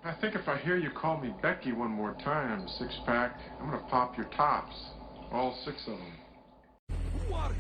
I think if I hear you call me Becky one more time, six-pack, I'm gonna pop your tops. All six of them. Who are you?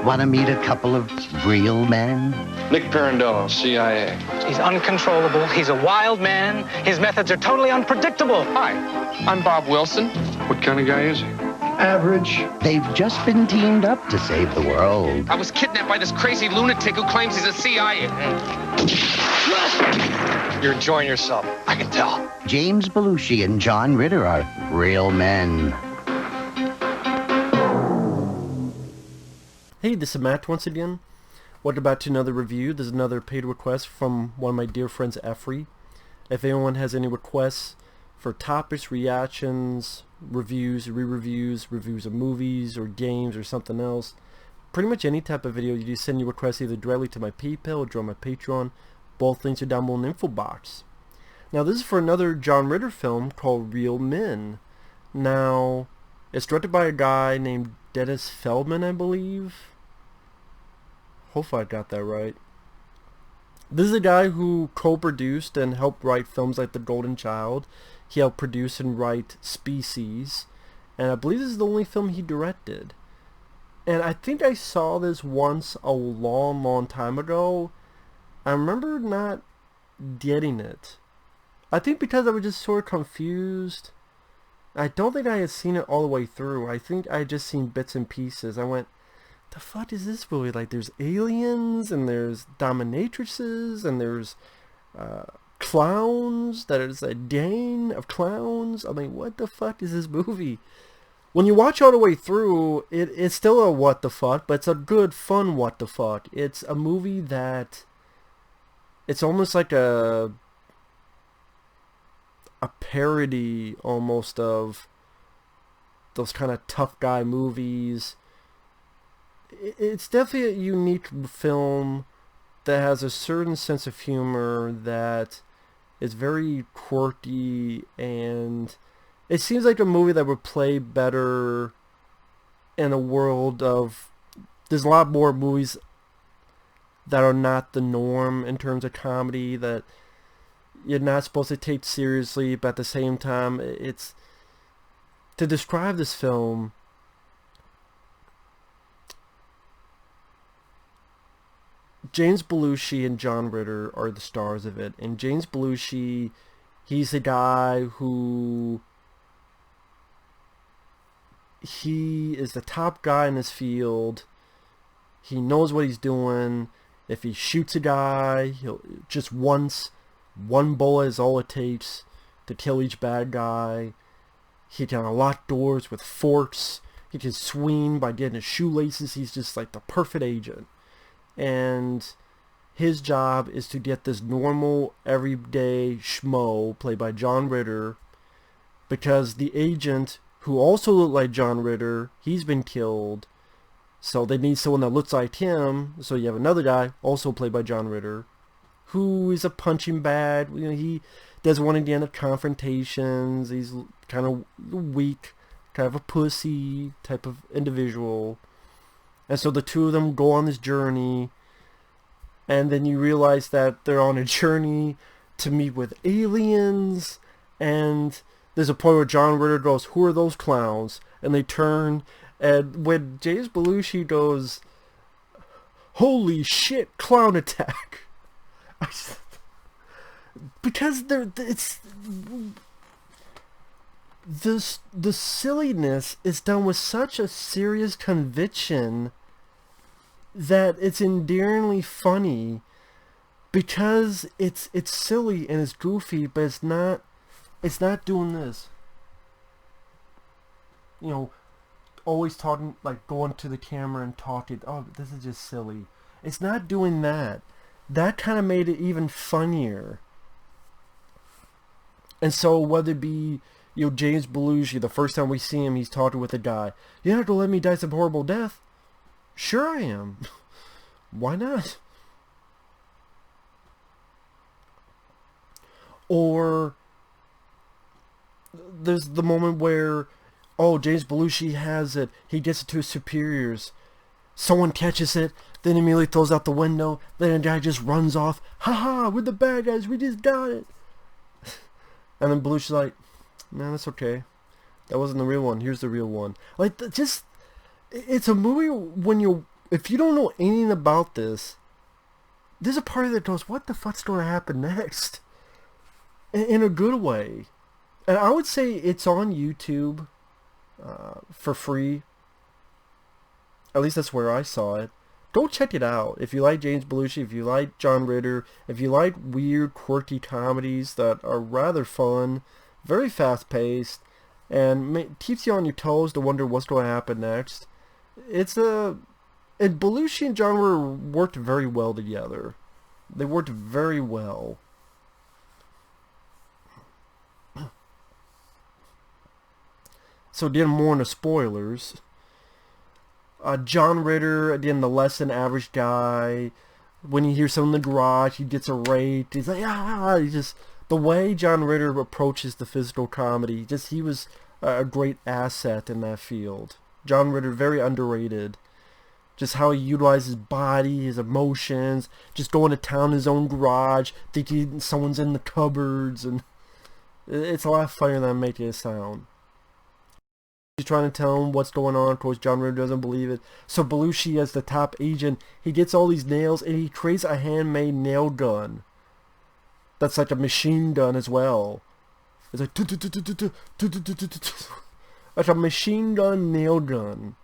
Want to meet a couple of real men? Nick Pirandello, CIA. He's uncontrollable. He's a wild man. His methods are totally unpredictable. Hi, I'm Bob Wilson. What kind of guy is he? Average. They've just been teamed up to save the world. I was kidnapped by this crazy lunatic who claims he's a CIA. You're enjoying yourself. I can tell. James Belushi and John Ritter are real men. Hey, this is Matt once again. Welcome back to another review. There's another paid request from one of my dear friends, Efree. If anyone has any requests for topics, reactions, reviews, re-reviews, reviews of movies or games or something else, pretty much any type of video, you just send your requests either directly to my PayPal or join my Patreon. Both links are down below in the info box. Now, this is for another John Ritter film called Real Men. Now, it's directed by a guy named Dennis Feldman, I believe. Hopefully I got that right. This is a guy who co-produced and helped write films like The Golden Child. He helped produce and write Species. And I believe this is the only film he directed. And I think I saw this once a long time ago. I remember not getting it. I think because I was just sort of confused. I don't think I had seen it all the way through. I think I had just seen bits and pieces. I went, the fuck is this movie? Like, there's aliens, and there's dominatrices, and there's clowns. There's a gang of clowns. I mean, what the fuck is this movie? When you watch all the way through, it's still a what the fuck, but it's a good, fun what the fuck. It's a movie that, it's almost like a parody, almost, of those kind of tough guy movies. It's definitely a unique film that has a certain sense of humor that is very quirky, and it seems like a movie that would play better in a world of, there's a lot more movies that are not the norm in terms of comedy that you're not supposed to take seriously, but at the same time, it's, to describe this film, James Belushi and John Ritter are the stars of it. And James Belushi, he's a guy who, he is the top guy in his field. He knows what he's doing. If he shoots a guy, he'll just once, one bullet is all it takes to kill each bad guy. He can unlock doors with forks. He can swing by getting his shoelaces. He's just like the perfect agent. And his job is to get this normal, everyday schmo, played by John Ritter, because the agent, who also looked like John Ritter, he's been killed, so they need someone that looks like him. So you have another guy, also played by John Ritter, who is a punching bag. You know, he doesn't want to get into confrontations. He's kind of weak, kind of a pussy type of individual. And so the two of them go on this journey, and then you realize that they're on a journey to meet with aliens, and there's a point where John Ritter goes, "Who are those clowns?" And they turn, and when James Belushi goes, "Holy shit, clown attack." Because the silliness is done with such a serious conviction that it's endearingly funny, because it's silly and it's goofy, but it's not doing this, you know, always talking, like going to the camera and talking, "Oh, this is just silly." It's not doing that. That kind of made it even funnier. And so whether it be, you know, James Belushi, the first time we see him, he's talking with a guy. "You're not gonna let me die some horrible death?" "Sure I am." "Why not?" Or there's the moment where, oh, James Belushi has it. He gets it to his superiors. Someone catches it, then immediately throws out the window. Then a guy just runs off. "Ha, we're the bad guys. We just got it." And then Belushi's like, "No, that's okay. That wasn't the real one. Here's the real one." Like, it's a movie when if you don't know anything about this, there's a part of that goes, what the fuck's going to happen next? In a good way. And I would say it's on YouTube for free. At least that's where I saw it. Go check it out. If you like James Belushi, if you like John Ritter, if you like weird, quirky comedies that are rather fun, very fast-paced, and keeps you on your toes to wonder what's going to happen next. And Belushi and John Ritter worked very well together. They worked very well. So again, more into spoilers. John Ritter, again, the less than average guy. When he hears someone in the garage, he gets raped. He's like, ah! The way John Ritter approaches the physical comedy, he was a great asset in that field. John Ritter, very underrated. Just how he utilizes his body, his emotions, just going to town in his own garage, thinking someone's in the cupboards, and it's a lot funnier than I'm making it sound. He's trying to tell him what's going on. Of course, John Ritter doesn't believe it. So Belushi, as the top agent, he gets all these nails, and he creates a handmade nail gun. That's like a machine gun as well. It's like like a machine gun nail gun.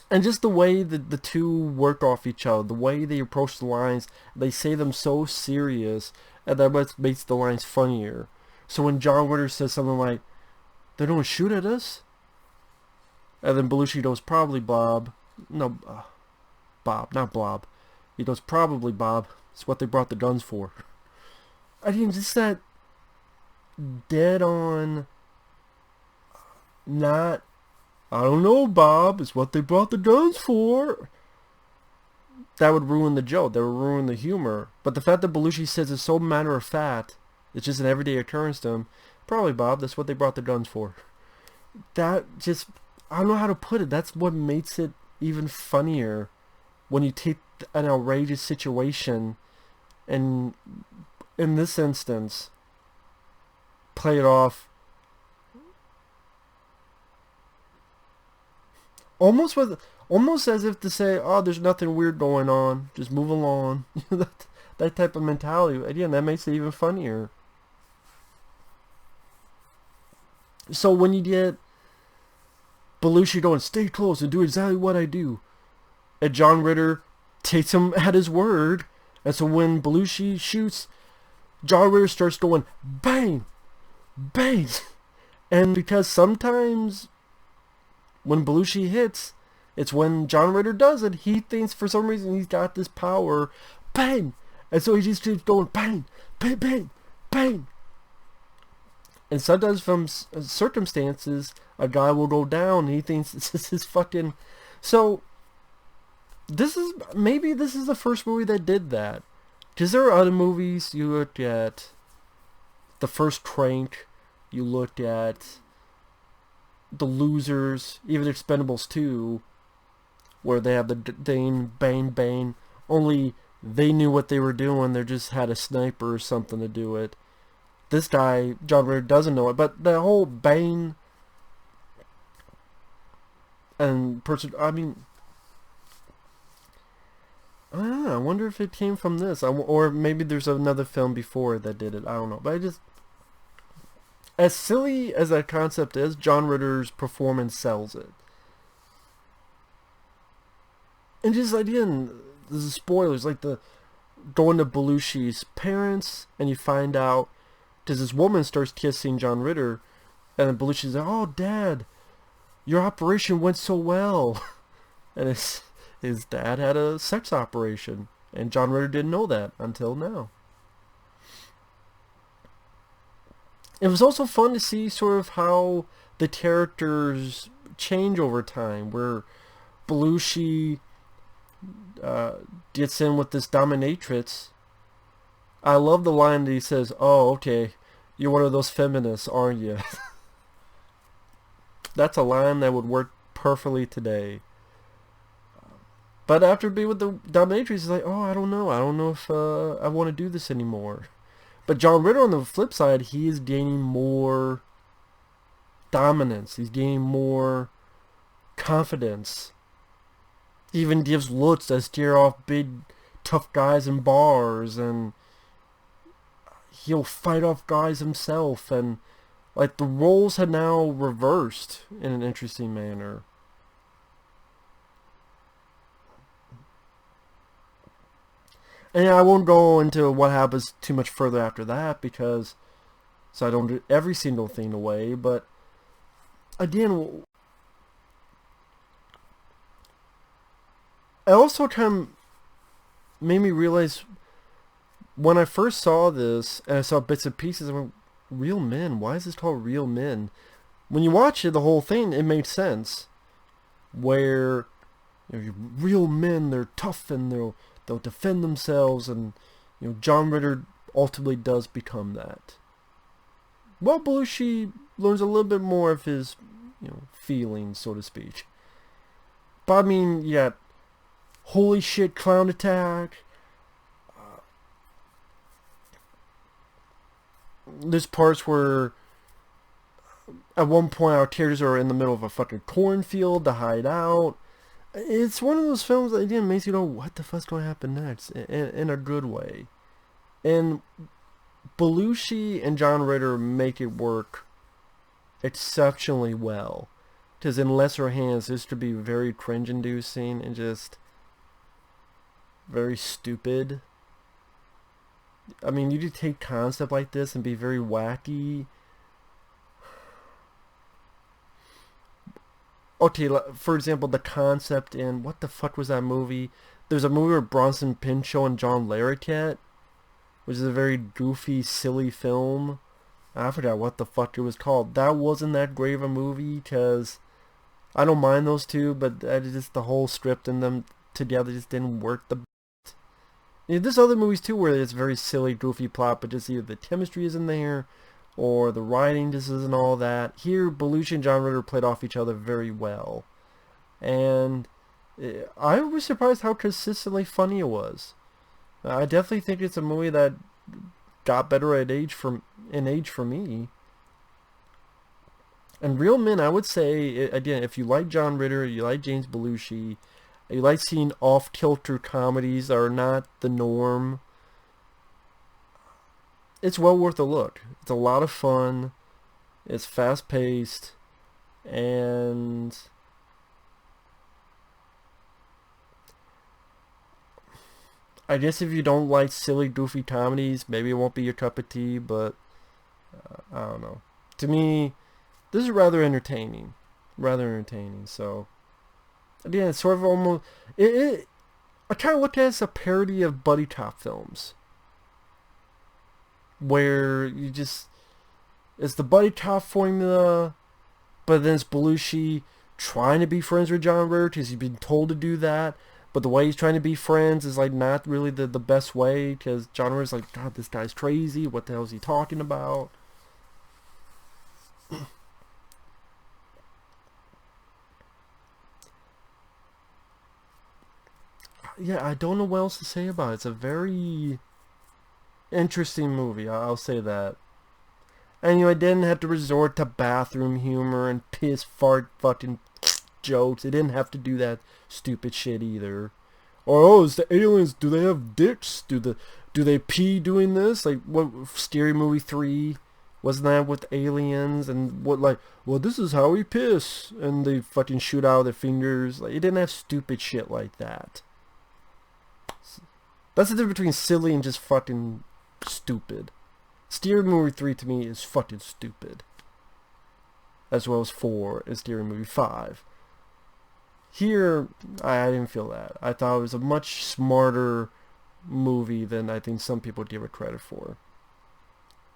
And just the way that the two work off each other, the way they approach the lines, they say them so serious, and that what makes the lines funnier. So when John Ritter says something like, "They're going to shoot at us?" And then Belushi goes, "Probably, Bob." No, Bob, not Blob. He goes, "Probably, Bob. It's what they brought the guns for." I mean, just that dead on, not, "I don't know, Bob. It's what they brought the guns for." That would ruin the joke. That would ruin the humor. But the fact that Belushi says it's so matter of fact, it's just an everyday occurrence to him. "Probably, Bob. That's what they brought the guns for." That just, I don't know how to put it. That's what makes it even funnier when you take an outrageous situation and, in this instance, play it off almost as if to say, "Oh, there's nothing weird going on. Just move along." that type of mentality. Again, that makes it even funnier. So when you get Belushi going, "Stay close and do exactly what I do," and John Ritter takes him at his word, and so when Belushi shoots, John Ritter starts going, "Bang! Bang!" And because sometimes when Belushi hits, it's when John Ritter does it, he thinks for some reason he's got this power, bang! And so he just keeps going, bang, bang, bang, bang. And sometimes from circumstances, a guy will go down and he thinks this is fucking... So, maybe this is the first movie that did that. Because there are other movies, you look at The First Crank, You looked at The Losers, even Expendables 2, where they have the Dane, bang, bang. Only they knew what they were doing. They just had a sniper or something to do it. This guy, John Ritter, doesn't know it. But the whole bang and person, I mean, I don't know. I wonder if it came from this. Or maybe there's another film before that did it. I don't know. But I just... As silly as that concept is, John Ritter's performance sells it. And just, again, this is spoilers, like the going to Belushi's parents, and you find out, because this woman starts kissing John Ritter, and then Belushi's like, oh, Dad, your operation went so well. And his dad had a sex operation, and John Ritter didn't know that until now. It was also fun to see sort of how the characters change over time, where Belushi gets in with this dominatrix. I love the line that he says, oh, okay, you're one of those feminists, aren't you? That's a line that would work perfectly today. But after being with the dominatrix, he's like, oh, I don't know if I want to do this anymore. But John Ritter, on the flip side, he is gaining more dominance. He's gaining more confidence. He even gives looks that scare off big, tough guys in bars, and he'll fight off guys himself. And like the roles had now reversed in an interesting manner. And I won't go into what happens too much further after that, because so I don't do every single thing away. But again, it also kind of made me realize when I first saw this and I saw bits and pieces, I went, Real Men? Why is this called Real Men? When you watch it, the whole thing, it made sense. Where real men, they're tough and they'll defend themselves, and John Ritter ultimately does become that. Well, Belushi learns a little bit more of his feelings, so to speak. But I mean, you got holy shit clown attack. There's parts where at one point our characters are in the middle of a fucking cornfield to hide out. It's one of those films that, again, makes you know what the fuck's going to happen next, in a good way. And Belushi and John Ritter make it work exceptionally well. Because in lesser hands, this could be very cringe-inducing and just very stupid. I mean, you could take a concept like this and be very wacky. Okay, for example, the concept in, what the fuck was that movie? There's a movie with Bronson Pinchot and John Larroquette, which is a very goofy, silly film. I forgot what the fuck it was called. That wasn't that great of a movie, because I don't mind those two, but just the whole script and them together just didn't work the best. There's other movies too where it's very silly, goofy plot, but just either the chemistry isn't there, or the writing just isn't all that. Here, Belushi and John Ritter played off each other very well. And I was surprised how consistently funny it was. I definitely think it's a movie that got better in age for me. And Real Men, I would say, again, if you like John Ritter, you like James Belushi, you like seeing off-kilter comedies that are not the norm, it's well worth a look. It's a lot of fun. It's fast-paced. And I guess if you don't like silly, goofy comedies, maybe it won't be your cup of tea, but I don't know. To me, this is rather entertaining. So, again, it's sort of almost... I kind of look at it as a parody of buddy cop films, where you just, it's the buddy cop formula, but then it's Belushi trying to be friends with John Ritter because he's been told to do that, but the way he's trying to be friends is like not really the best way, because John Ritter's like, God, this guy's crazy, what the hell is he talking about? yeah, I don't know what else to say about it. It's a very interesting movie, I'll say that. And, I didn't have to resort to bathroom humor and piss fart fucking jokes. It didn't have to do that stupid shit either. Or, oh, it's the aliens, do they have dicks? Do they pee doing this? Like, what, Scary Movie 3? Wasn't that with aliens? And what, like, well, this is how we piss. And they fucking shoot out their fingers. Like, it didn't have stupid shit like that. That's the difference between silly and just fucking stupid. Scary Movie 3 to me is fucking stupid. As well as 4 and Scary Movie 5. Here, I didn't feel that. I thought it was a much smarter movie than I think some people give it credit for.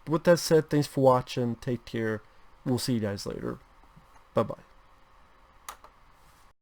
With that said, thanks for watching. Take care. We'll see you guys later. Bye-bye.